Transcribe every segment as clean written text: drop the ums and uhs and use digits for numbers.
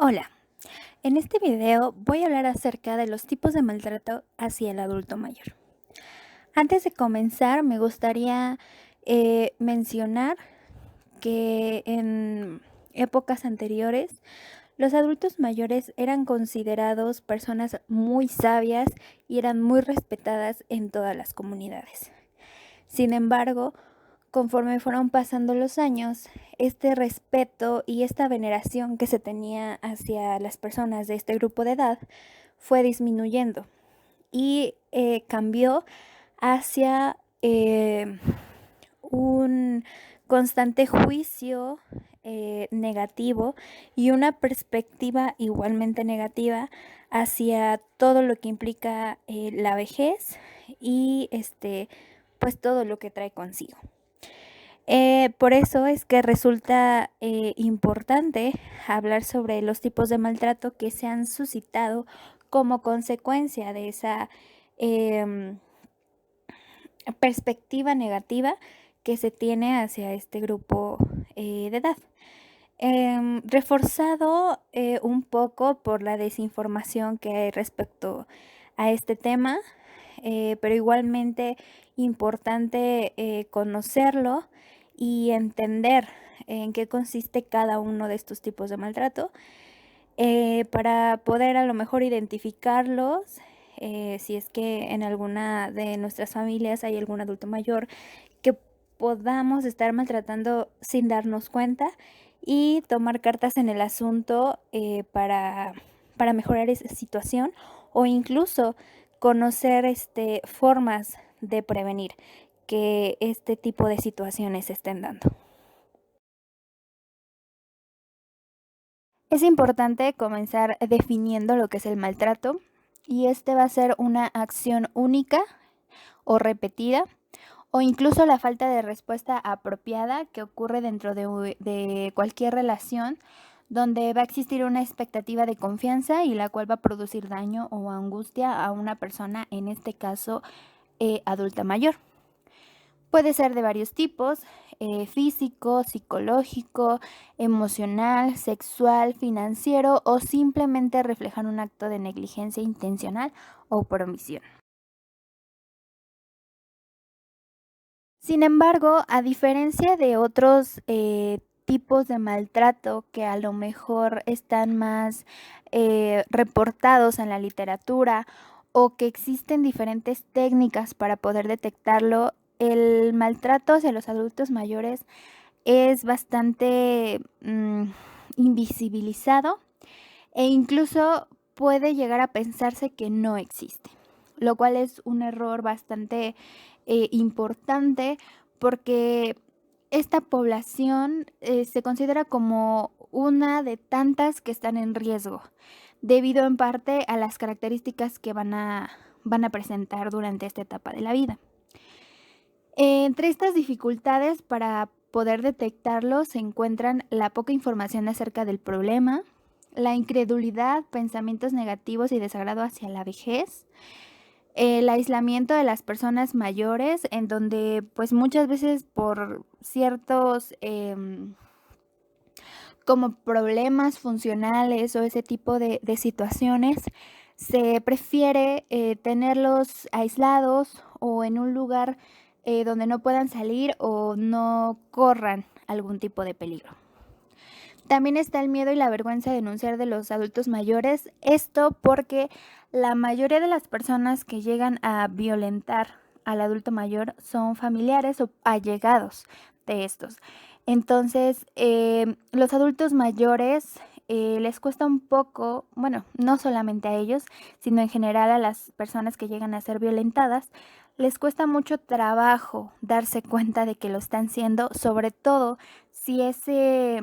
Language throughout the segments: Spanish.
Hola, en este video voy a hablar acerca de los tipos de maltrato hacia el adulto mayor. Antes de comenzar, me gustaría mencionar que en épocas anteriores los adultos mayores eran considerados personas muy sabias y eran muy respetadas en todas las comunidades. Sin embargo, conforme fueron pasando los años, este respeto y esta veneración que se tenía hacia las personas de este grupo de edad fue disminuyendo y cambió hacia un constante juicio negativo y una perspectiva igualmente negativa hacia todo lo que implica la vejez y pues todo lo que trae consigo. Por eso es que resulta importante hablar sobre los tipos de maltrato que se han suscitado como consecuencia de esa em, perspectiva negativa que se tiene hacia este grupo de edad. Reforzado un poco por la desinformación que hay respecto a este tema, pero igualmente importante conocerlo y entender en qué consiste cada uno de estos tipos de maltrato, para poder a lo mejor identificarlos, si es que en alguna de nuestras familias hay algún adulto mayor que podamos estar maltratando sin darnos cuenta y tomar cartas en el asunto, para mejorar esa situación o incluso conocer formas de prevenir que este tipo de situaciones se estén dando. Es importante comenzar definiendo lo que es el maltrato, y este va a ser una acción única o repetida, o incluso la falta de respuesta apropiada que ocurre dentro de cualquier relación donde va a existir una expectativa de confianza y la cual va a producir daño o angustia a una persona, en este caso adulta mayor. Puede ser de varios tipos: físico, psicológico, emocional, sexual, financiero, o simplemente reflejan un acto de negligencia intencional o por omisión. Sin embargo, a diferencia de otros tipos de maltrato que a lo mejor están más reportados en la literatura, o que existen diferentes técnicas para poder detectarlo, el maltrato hacia los adultos mayores es bastante invisibilizado, e incluso puede llegar a pensarse que no existe, lo cual es un error bastante importante, porque esta población se considera como una de tantas que están en riesgo, debido en parte a las características que van a presentar durante esta etapa de la vida. Entre estas dificultades para poder detectarlo se encuentran la poca información acerca del problema, la incredulidad, pensamientos negativos y desagrado hacia la vejez, el aislamiento de las personas mayores, en donde pues muchas veces por ciertos como problemas funcionales o ese tipo de situaciones, se prefiere tenerlos aislados o en un lugar donde no puedan salir o no corran algún tipo de peligro. También está el miedo y la vergüenza de denunciar de los adultos mayores, esto porque la mayoría de las personas que llegan a violentar al adulto mayor son familiares o allegados de estos. Entonces, los adultos mayores les cuesta un poco, bueno, no solamente a ellos, sino en general a las personas que llegan a ser violentadas, les cuesta mucho trabajo darse cuenta de que lo están siendo, sobre todo si ese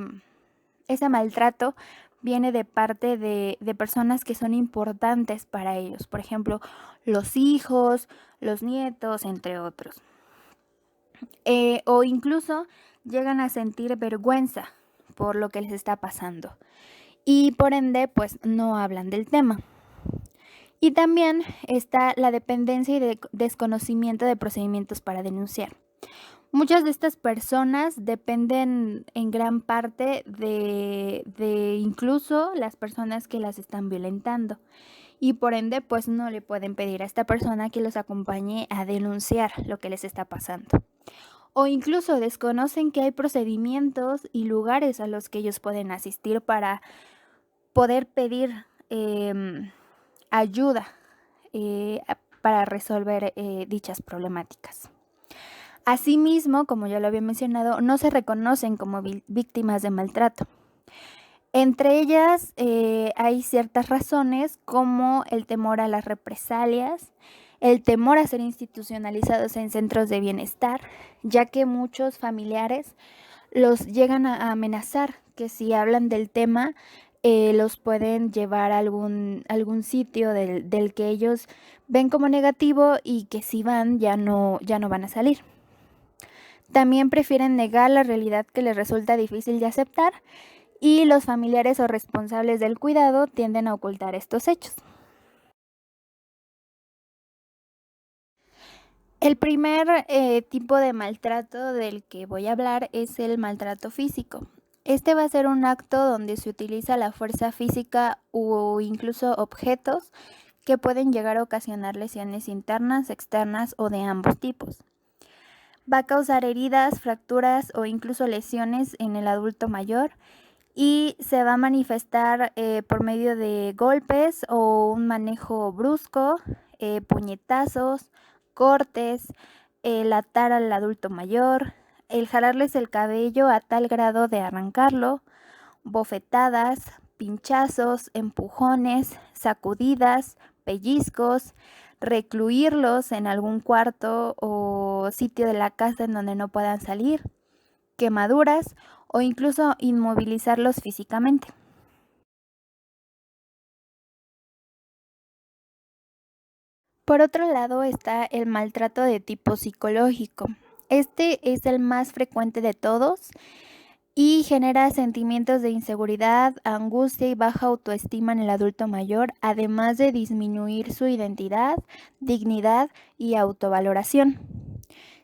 maltrato viene de parte de personas que son importantes para ellos, por ejemplo, los hijos, los nietos, entre otros. O incluso llegan a sentir vergüenza por lo que les está pasando y por ende pues no hablan del tema. Y también está la dependencia y desconocimiento de procedimientos para denunciar. Muchas de estas personas dependen en gran parte de incluso las personas que las están violentando y por ende, pues no le pueden pedir a esta persona que los acompañe a denunciar lo que les está pasando. O incluso desconocen que hay procedimientos y lugares a los que ellos pueden asistir para poder pedir ayuda para resolver dichas problemáticas. Asimismo, como ya lo había mencionado, no se reconocen como víctimas de maltrato. Entre ellas hay ciertas razones como el temor a las represalias, el temor a ser institucionalizados en centros de bienestar, ya que muchos familiares los llegan a amenazar que si hablan del tema los pueden llevar a algún sitio del que ellos ven como negativo y que si van ya no van a salir. También prefieren negar la realidad que les resulta difícil de aceptar y los familiares o responsables del cuidado tienden a ocultar estos hechos. El primer tipo de maltrato del que voy a hablar es el maltrato físico. Este va a ser un acto donde se utiliza la fuerza física o incluso objetos que pueden llegar a ocasionar lesiones internas, externas o de ambos tipos. Va a causar heridas, fracturas o incluso lesiones en el adulto mayor y se va a manifestar por medio de golpes o un manejo brusco, puñetazos, cortes, el atar al adulto mayor, el jalarles el cabello a tal grado de arrancarlo, bofetadas, pinchazos, empujones, sacudidas, pellizcos, recluirlos en algún cuarto o sitio de la casa en donde no puedan salir, quemaduras o incluso inmovilizarlos físicamente. Por otro lado está el maltrato de tipo psicológico. Este es el más frecuente de todos y genera sentimientos de inseguridad, angustia y baja autoestima en el adulto mayor, además de disminuir su identidad, dignidad y autovaloración.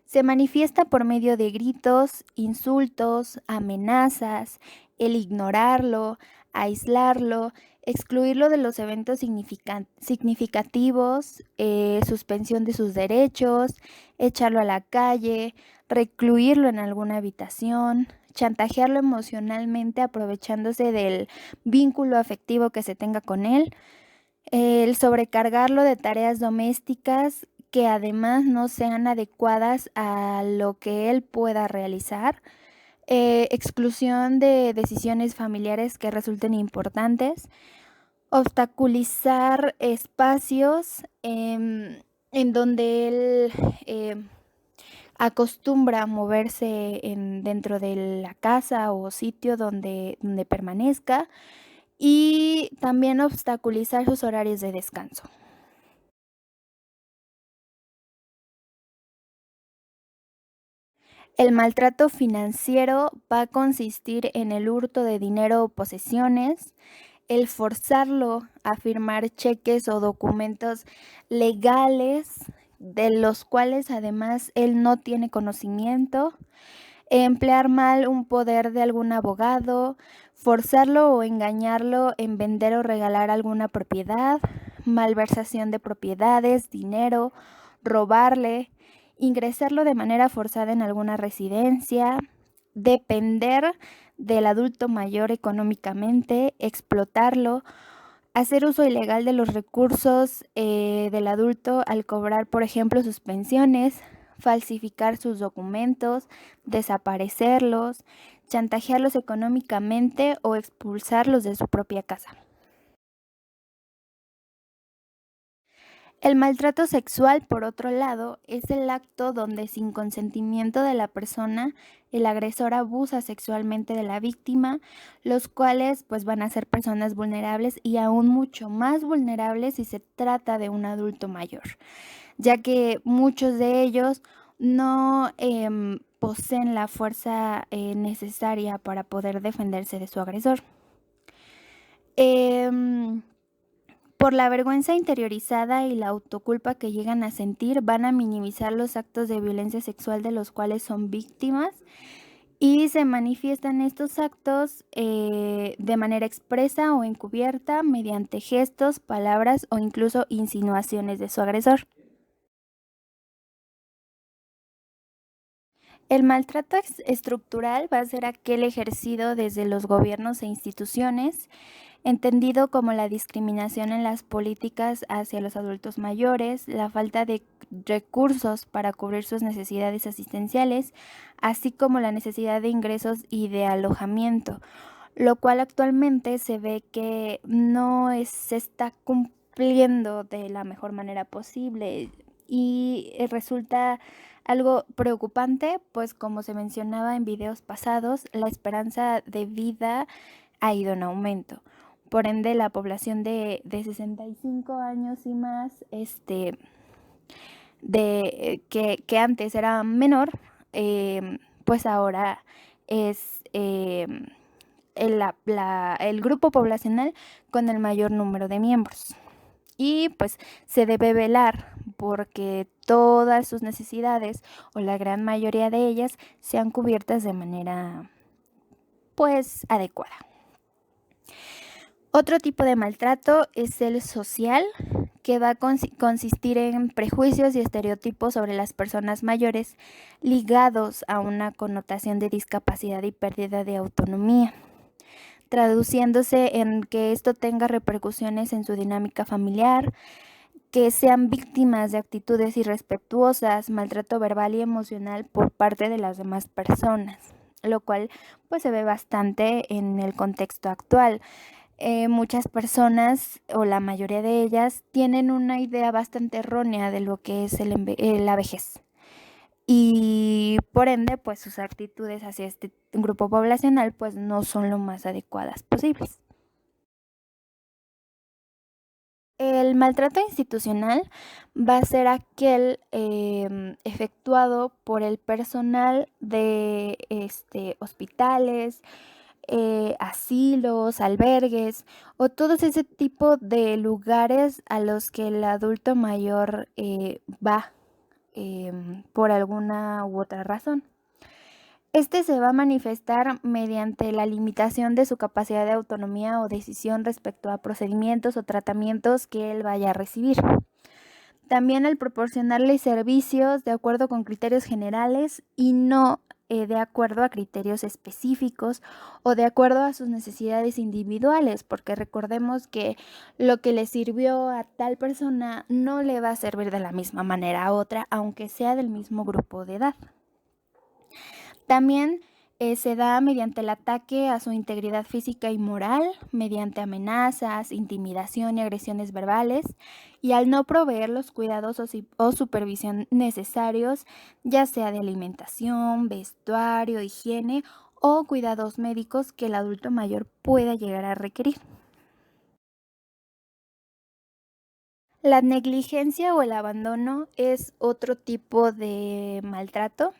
Se manifiesta por medio de gritos, insultos, amenazas, el ignorarlo, aislarlo, excluirlo de los eventos significativos, suspensión de sus derechos, echarlo a la calle, recluirlo en alguna habitación, chantajearlo emocionalmente aprovechándose del vínculo afectivo que se tenga con él, el sobrecargarlo de tareas domésticas que además no sean adecuadas a lo que él pueda realizar, exclusión de decisiones familiares que resulten importantes, obstaculizar espacios en donde él acostumbra moverse dentro de la casa o sitio donde permanezca y también obstaculizar sus horarios de descanso. El maltrato financiero va a consistir en el hurto de dinero o posesiones, el forzarlo a firmar cheques o documentos legales de los cuales además él no tiene conocimiento, emplear mal un poder de algún abogado, forzarlo o engañarlo en vender o regalar alguna propiedad, malversación de propiedades, dinero, robarle, ingresarlo de manera forzada en alguna residencia, depender del adulto mayor económicamente, explotarlo, hacer uso ilegal de los recursos del adulto al cobrar, por ejemplo, sus pensiones, falsificar sus documentos, desaparecerlos, chantajearlos económicamente o expulsarlos de su propia casa. El maltrato sexual, por otro lado, es el acto donde sin consentimiento de la persona, el agresor abusa sexualmente de la víctima, los cuales pues van a ser personas vulnerables y aún mucho más vulnerables si se trata de un adulto mayor, ya que muchos de ellos no poseen la fuerza necesaria para poder defenderse de su agresor. Em, Por la vergüenza interiorizada y la autoculpa que llegan a sentir, van a minimizar los actos de violencia sexual de los cuales son víctimas y se manifiestan estos actos de manera expresa o encubierta mediante gestos, palabras o incluso insinuaciones de su agresor. El maltrato estructural va a ser aquel ejercido desde los gobiernos e instituciones, entendido como la discriminación en las políticas hacia los adultos mayores, la falta de recursos para cubrir sus necesidades asistenciales, así como la necesidad de ingresos y de alojamiento, lo cual actualmente se ve que se está cumpliendo de la mejor manera posible y resulta algo preocupante, pues como se mencionaba en videos pasados, la esperanza de vida ha ido en aumento. Por ende, la población de 65 años y más, que antes era menor, pues ahora es el grupo poblacional con el mayor número de miembros. Y pues se debe velar porque todas sus necesidades o la gran mayoría de ellas sean cubiertas de manera pues adecuada. Otro tipo de maltrato es el social, que va a consistir en prejuicios y estereotipos sobre las personas mayores ligados a una connotación de discapacidad y pérdida de autonomía, traduciéndose en que esto tenga repercusiones en su dinámica familiar, que sean víctimas de actitudes irrespetuosas, maltrato verbal y emocional por parte de las demás personas, lo cual pues se ve bastante en el contexto actual. Muchas personas, o la mayoría de ellas, tienen una idea bastante errónea de lo que es la vejez. Y por ende, pues sus actitudes hacia este grupo poblacional pues no son lo más adecuadas posibles. El maltrato institucional va a ser aquel efectuado por el personal de hospitales, asilos, albergues o todos ese tipo de lugares a los que el adulto mayor va por alguna u otra razón. Este se va a manifestar mediante la limitación de su capacidad de autonomía o decisión respecto a procedimientos o tratamientos que él vaya a recibir. También el proporcionarle servicios de acuerdo con criterios generales y no de acuerdo a criterios específicos o de acuerdo a sus necesidades individuales, porque recordemos que lo que le sirvió a tal persona no le va a servir de la misma manera a otra, aunque sea del mismo grupo de edad. También se da mediante el ataque a su integridad física y moral, mediante amenazas, intimidación y agresiones verbales, y al no proveer los cuidados o supervisión necesarios, ya sea de alimentación, vestuario, higiene o cuidados médicos que el adulto mayor pueda llegar a requerir. La negligencia o el abandono es otro tipo de maltrato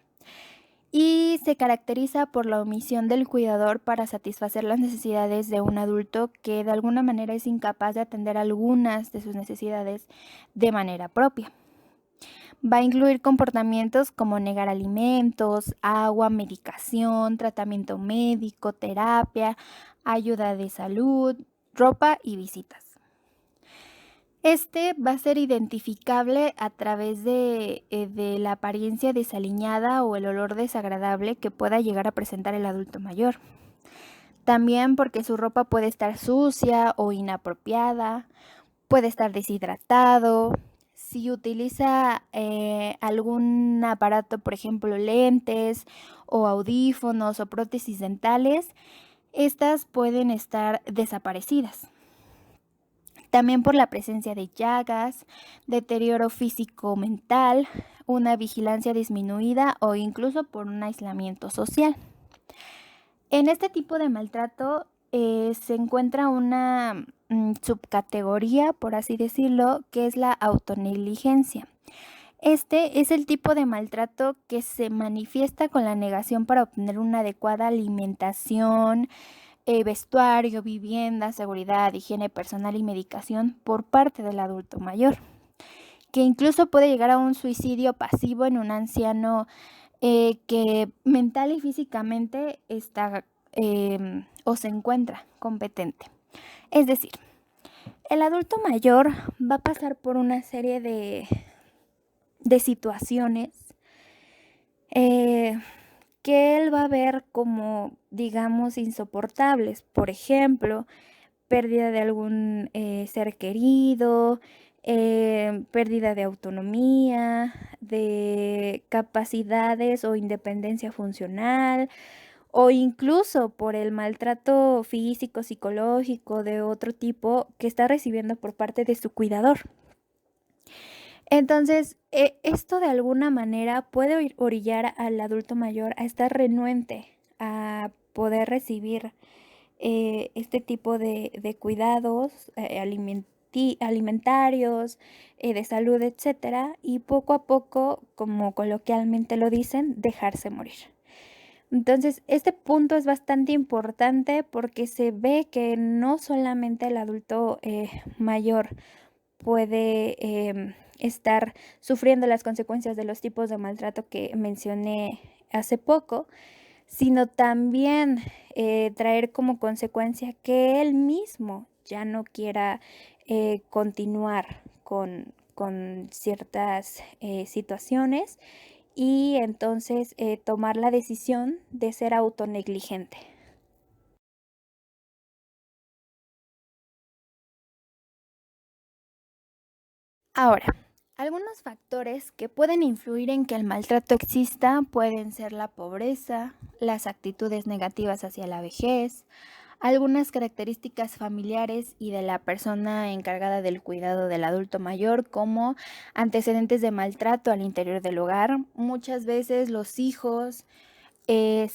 y se caracteriza por la omisión del cuidador para satisfacer las necesidades de un adulto que de alguna manera es incapaz de atender algunas de sus necesidades de manera propia. Va a incluir comportamientos como negar alimentos, agua, medicación, tratamiento médico, terapia, ayuda de salud, ropa y visitas. Este va a ser identificable a través de la apariencia desaliñada o el olor desagradable que pueda llegar a presentar el adulto mayor. También porque su ropa puede estar sucia o inapropiada, puede estar deshidratado. Si utiliza algún aparato, por ejemplo, lentes o audífonos o prótesis dentales, estas pueden estar desaparecidas. También por la presencia de llagas, deterioro físico-mental, una vigilancia disminuida o incluso por un aislamiento social. En este tipo de maltrato se encuentra una subcategoría, por así decirlo, que es la autonegligencia. Este es el tipo de maltrato que se manifiesta con la negación para obtener una adecuada alimentación, vestuario, vivienda, seguridad, higiene personal y medicación por parte del adulto mayor, que incluso puede llegar a un suicidio pasivo en un anciano que mental y físicamente está o se encuentra competente. Es decir, el adulto mayor va a pasar por una serie de situaciones que él va a ver como, digamos, insoportables. Por ejemplo, pérdida de algún ser querido, pérdida de autonomía, de capacidades o independencia funcional, o incluso por el maltrato físico, psicológico, de otro tipo que está recibiendo por parte de su cuidador. Entonces, esto de alguna manera puede orillar al adulto mayor a estar renuente a poder recibir este tipo de cuidados alimentarios, de salud, etcétera, y poco a poco, como coloquialmente lo dicen, dejarse morir. Entonces, este punto es bastante importante porque se ve que no solamente el adulto mayor puede estar sufriendo las consecuencias de los tipos de maltrato que mencioné hace poco, sino también traer como consecuencia que él mismo ya no quiera continuar con ciertas situaciones y entonces tomar la decisión de ser autonegligente. Ahora, algunos factores que pueden influir en que el maltrato exista pueden ser la pobreza, las actitudes negativas hacia la vejez, algunas características familiares y de la persona encargada del cuidado del adulto mayor, como antecedentes de maltrato al interior del hogar. Muchas veces los hijos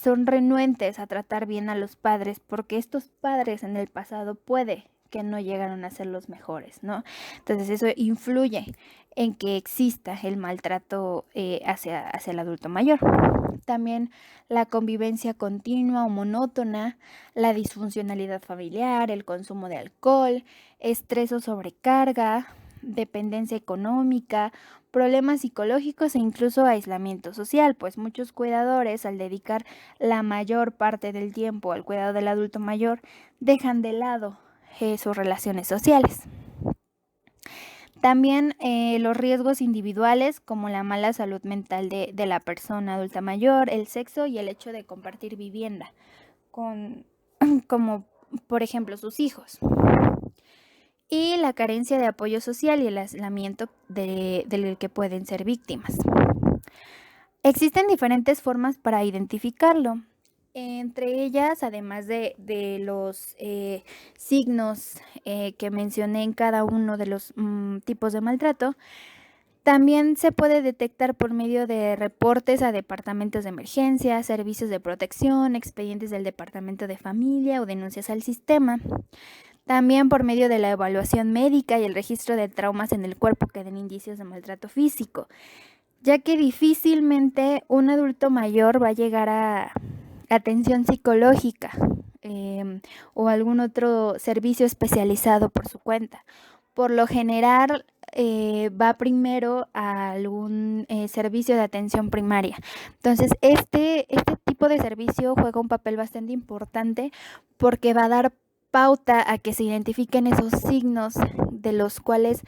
son renuentes a tratar bien a los padres porque estos padres en el pasado puede que no llegaron a ser los mejores, ¿no? Entonces eso influye en que exista el maltrato hacia el adulto mayor. También la convivencia continua o monótona, la disfuncionalidad familiar, el consumo de alcohol, estrés o sobrecarga, dependencia económica, problemas psicológicos e incluso aislamiento social, pues muchos cuidadores, al dedicar la mayor parte del tiempo al cuidado del adulto mayor, dejan de lado sus relaciones sociales. También los riesgos individuales como la mala salud mental de la persona adulta mayor, el sexo y el hecho de compartir vivienda con, como por ejemplo sus hijos. Y la carencia de apoyo social y el aislamiento del que pueden ser víctimas. Existen diferentes formas para identificarlo. Entre ellas, además de los signos que mencioné en cada uno de los tipos de maltrato, también se puede detectar por medio de reportes a departamentos de emergencia, servicios de protección, expedientes del departamento de familia o denuncias al sistema. También por medio de la evaluación médica y el registro de traumas en el cuerpo que den indicios de maltrato físico, ya que difícilmente un adulto mayor va a llegar a atención psicológica o algún otro servicio especializado por su cuenta. Por lo general va primero a algún servicio de atención primaria. Entonces, este tipo de servicio juega un papel bastante importante porque va a dar pauta a que se identifiquen esos signos de los cuales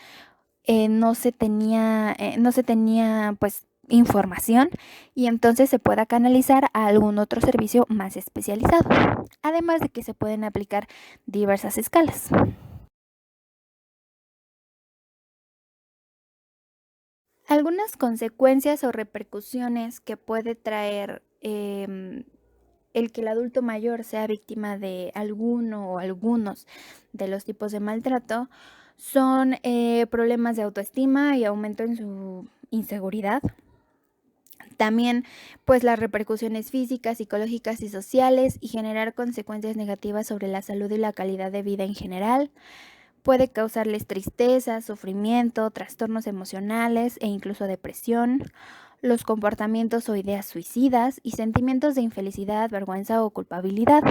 no se tenía pues información y entonces se pueda canalizar a algún otro servicio más especializado, además de que se pueden aplicar diversas escalas. Algunas consecuencias o repercusiones que puede traer el que el adulto mayor sea víctima de alguno o algunos de los tipos de maltrato son problemas de autoestima y aumento en su inseguridad. También, pues, las repercusiones físicas, psicológicas y sociales y generar consecuencias negativas sobre la salud y la calidad de vida en general. Puede causarles tristeza, sufrimiento, trastornos emocionales e incluso depresión, los comportamientos o ideas suicidas y sentimientos de infelicidad, vergüenza o culpabilidad.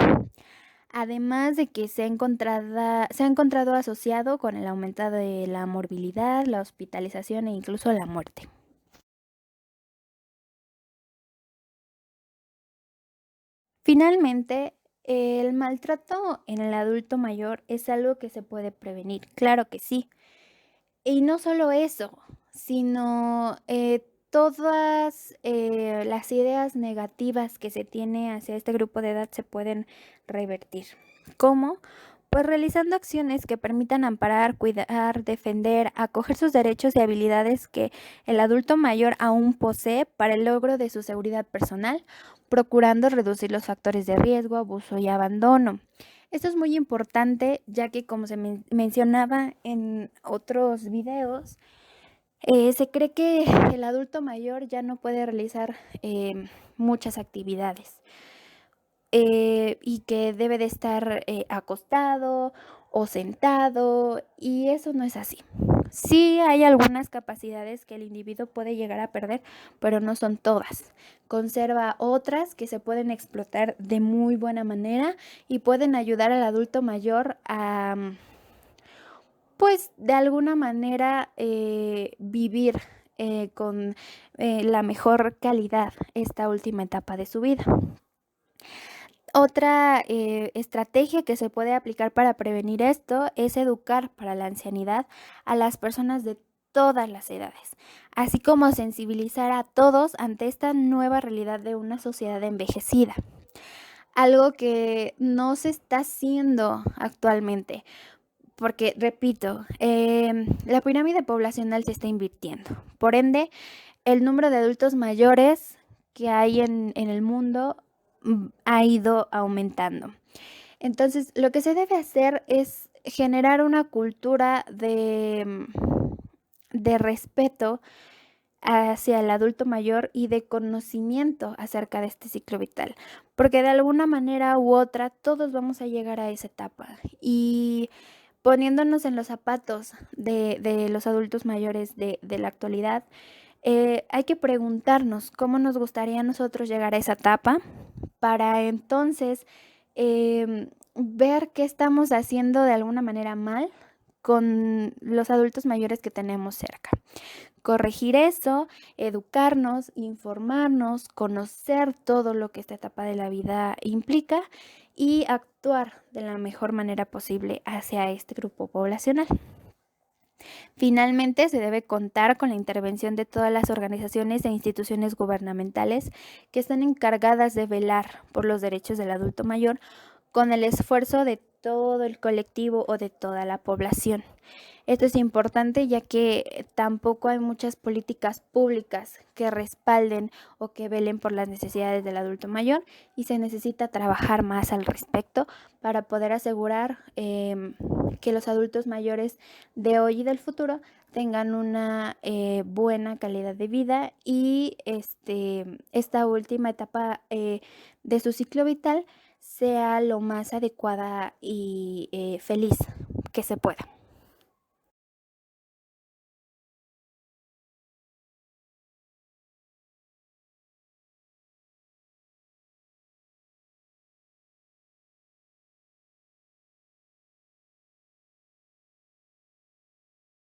además de que se ha encontrado asociado con el aumento de la morbilidad, la hospitalización e incluso la muerte. Finalmente, el maltrato en el adulto mayor es algo que se puede prevenir, claro que sí. Y no solo eso, sino todas las ideas negativas que se tiene hacia este grupo de edad se pueden revertir. ¿Cómo? Pues realizando acciones que permitan amparar, cuidar, defender, acoger sus derechos y habilidades que el adulto mayor aún posee para el logro de su seguridad personal, procurando reducir los factores de riesgo, abuso y abandono. Esto es muy importante ya que, como se mencionaba en otros videos, se cree que el adulto mayor ya no puede realizar muchas actividades y que debe de estar acostado o sentado, y eso no es así. Sí hay algunas capacidades que el individuo puede llegar a perder, pero no son todas. Conserva otras que se pueden explotar de muy buena manera y pueden ayudar al adulto mayor a, pues, de alguna manera vivir con la mejor calidad esta última etapa de su vida. Otra estrategia que se puede aplicar para prevenir esto es educar para la ancianidad a las personas de todas las edades, así como sensibilizar a todos ante esta nueva realidad de una sociedad envejecida, algo que no se está haciendo actualmente, porque, repito, la pirámide poblacional se está invirtiendo. Por ende, el número de adultos mayores que hay en el mundo ha ido aumentando. Entonces, lo que se debe hacer es generar una cultura de respeto hacia el adulto mayor y de conocimiento acerca de este ciclo vital, porque de alguna manera u otra todos vamos a llegar a esa etapa, y poniéndonos en los zapatos de los adultos mayores de la actualidad, hay que preguntarnos cómo nos gustaría a nosotros llegar a esa etapa para entonces ver qué estamos haciendo de alguna manera mal con los adultos mayores que tenemos cerca. Corregir eso, educarnos, informarnos, conocer todo lo que esta etapa de la vida implica y actuar de la mejor manera posible hacia este grupo poblacional. Finalmente, se debe contar con la intervención de todas las organizaciones e instituciones gubernamentales que están encargadas de velar por los derechos del adulto mayor, con el esfuerzo de todo el colectivo o de toda la población. Esto es importante ya que tampoco hay muchas políticas públicas que respalden o que velen por las necesidades del adulto mayor, y se necesita trabajar más al respecto para poder asegurar que los adultos mayores de hoy y del futuro tengan una buena calidad de vida, y esta última etapa de su ciclo vital sea lo más adecuada y feliz que se pueda.